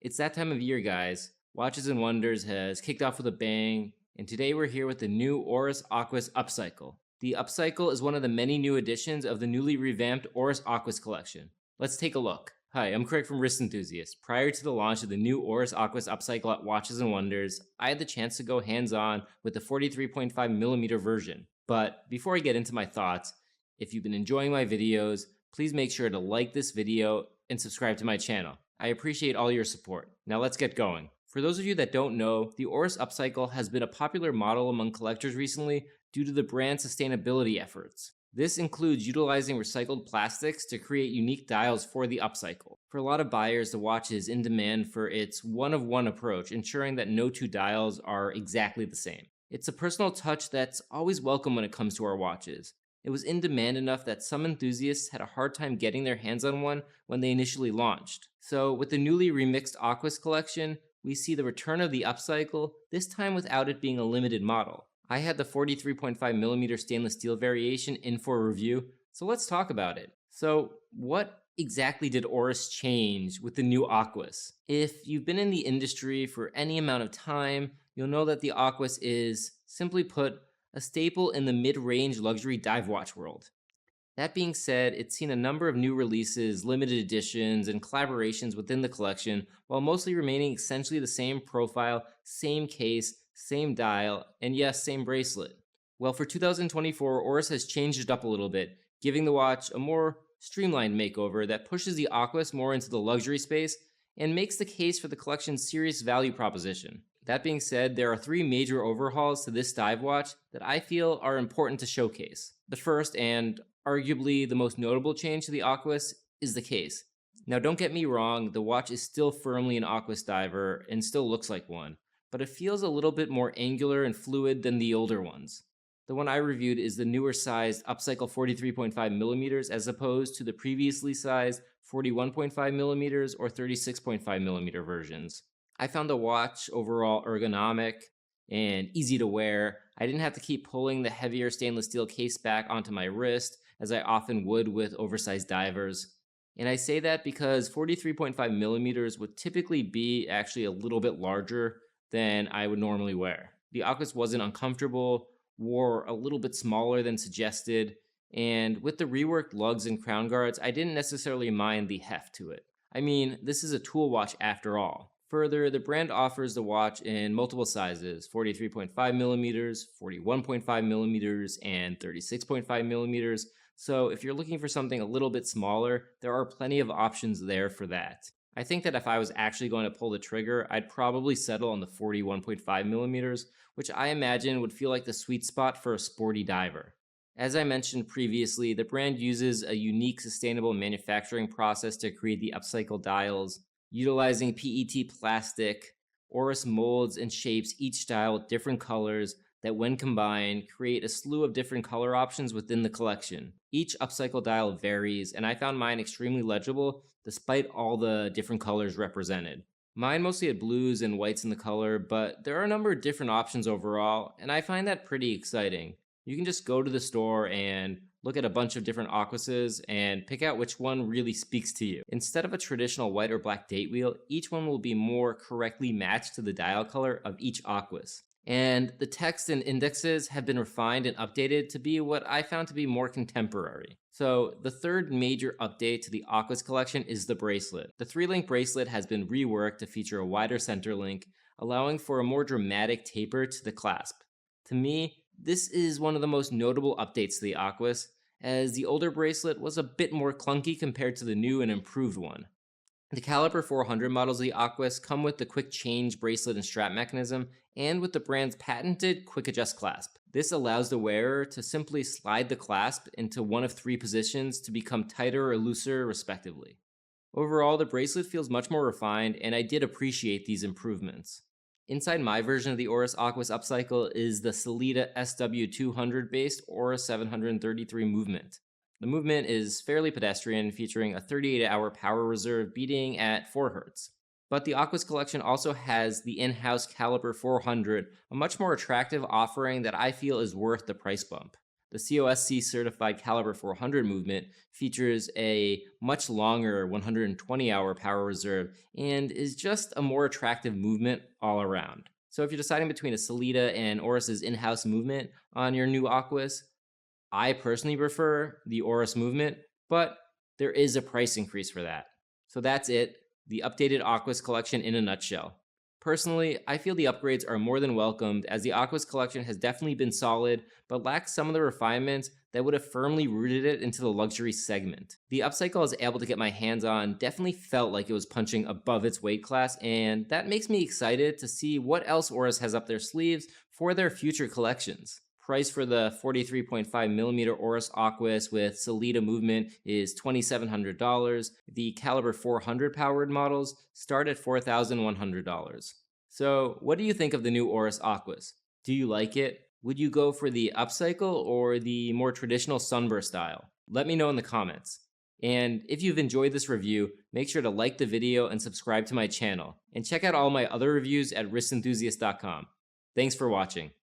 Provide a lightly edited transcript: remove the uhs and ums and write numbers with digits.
It's that time of year, guys. Watches and Wonders has kicked off with a bang, and today we're here with the new Oris Aquis Upcycle. The Upcycle is one of the many new additions of the newly revamped Oris Aquis Collection. Let's take a look. Hi, I'm Craig from Wrist Enthusiast. Prior to the launch of the new Oris Aquis Upcycle at Watches and Wonders, I had the chance to go hands-on with the 43.5mm version. But before I get into my thoughts, if you've been enjoying my videos, please make sure to like this video and subscribe to my channel. I appreciate all your support. Now let's get going. For those of you that don't know, the Oris Upcycle has been a popular model among collectors recently due to the brand's sustainability efforts. This includes utilizing recycled plastics to create unique dials for the upcycle. For a lot of buyers, the watch is in demand for its one-of-one approach, ensuring that no two dials are exactly the same. It's a personal touch that's always welcome when it comes to our watches. It was in demand enough that some enthusiasts had a hard time getting their hands on one when they initially launched. So with the newly remixed Aquis Collection, we see the return of the upcycle, this time without it being a limited model. I had the 43.5mm stainless steel variation in for review, so let's talk about it. So what exactly did Oris change with the new Aquis? If you've been in the industry for any amount of time, you'll know that the Aquis is, simply put, a staple in the mid-range luxury dive watch world. That being said, it's seen a number of new releases, limited editions, and collaborations within the collection, while mostly remaining essentially the same profile, same case, same dial, and yes, same bracelet. Well, for 2024, Oris has changed it up a little bit, giving the watch a more streamlined makeover that pushes the Aquis more into the luxury space and makes the case for the collection's serious value proposition. That being said, there are three major overhauls to this dive watch that I feel are important to showcase. The first, and arguably the most notable change to the Aquis, is the case. Now don't get me wrong, the watch is still firmly an Aquis diver and still looks like one, but it feels a little bit more angular and fluid than the older ones. The one I reviewed is the newer sized Upcycle 43.5mm as opposed to the previously sized 41.5mm or 36.5mm versions. I found the watch overall ergonomic and easy to wear. I didn't have to keep pulling the heavier stainless steel case back onto my wrist as I often would with oversized divers. And I say that because 43.5mm would typically be actually a little bit larger than I would normally wear. The Aquis wasn't uncomfortable, wore a little bit smaller than suggested, and with the reworked lugs and crown guards, I didn't necessarily mind the heft to it. I mean, this is a tool watch after all. Further, the brand offers the watch in multiple sizes, 43.5mm, 41.5mm, and 36.5mm, so if you're looking for something a little bit smaller, there are plenty of options there for that. I think that if I was actually going to pull the trigger, I'd probably settle on the 41.5mm, which I imagine would feel like the sweet spot for a sporty diver. As I mentioned previously, the brand uses a unique sustainable manufacturing process to create the upcycle dials. Utilizing PET plastic, Oris molds and shapes each dial with different colors that when combined create a slew of different color options within the collection. Each upcycle dial varies, and I found mine extremely legible despite all the different colors represented. Mine mostly had blues and whites in the color, but there are a number of different options overall, and I find that pretty exciting. You can just go to the store and look at a bunch of different Aquises and pick out which one really speaks to you. Instead of a traditional white or black date wheel, each one will be more correctly matched to the dial color of each Aquis. And the text and indexes have been refined and updated to be what I found to be more contemporary. So the third major update to the Aquis collection is the bracelet. The 3-link bracelet has been reworked to feature a wider center link, allowing for a more dramatic taper to the clasp. To me, this is one of the most notable updates to the Aquis, as the older bracelet was a bit more clunky compared to the new and improved one. The Calibre 400 models of the Aquis come with the quick change bracelet and strap mechanism, and with the brand's patented quick adjust clasp. This allows the wearer to simply slide the clasp into one of three positions to become tighter or looser respectively. Overall, the bracelet feels much more refined, and I did appreciate these improvements. Inside my version of the Oris Aquis Upcycle is the Sellita SW200-based Oris 733 movement. The movement is fairly pedestrian, featuring a 38-hour power reserve beating at 4 Hz. But the Aquis collection also has the in-house Calibre 400, a much more attractive offering that I feel is worth the price bump. The COSC certified Calibre 400 movement features a much longer 120-hour power reserve and is just a more attractive movement all around. So if you're deciding between a Sellita and Oris's in-house movement on your new Aquis, I personally prefer the Oris movement, but there is a price increase for that. So that's it, the updated Aquis collection in a nutshell. Personally, I feel the upgrades are more than welcomed, as the Aquis collection has definitely been solid, but lacks some of the refinements that would have firmly rooted it into the luxury segment. The Upcycle I was able to get my hands on definitely felt like it was punching above its weight class, and that makes me excited to see what else Oris has up their sleeves for their future collections. Price for the 43.5mm Oris Aquis with Sellita movement is $2,700. The Calibre 400 powered models start at $4,100. So, what do you think of the new Oris Aquis? Do you like it? Would you go for the Upcycle or the more traditional Sunburst style? Let me know in the comments. And if you've enjoyed this review, make sure to like the video and subscribe to my channel. And check out all my other reviews at wristenthusiast.com. Thanks for watching.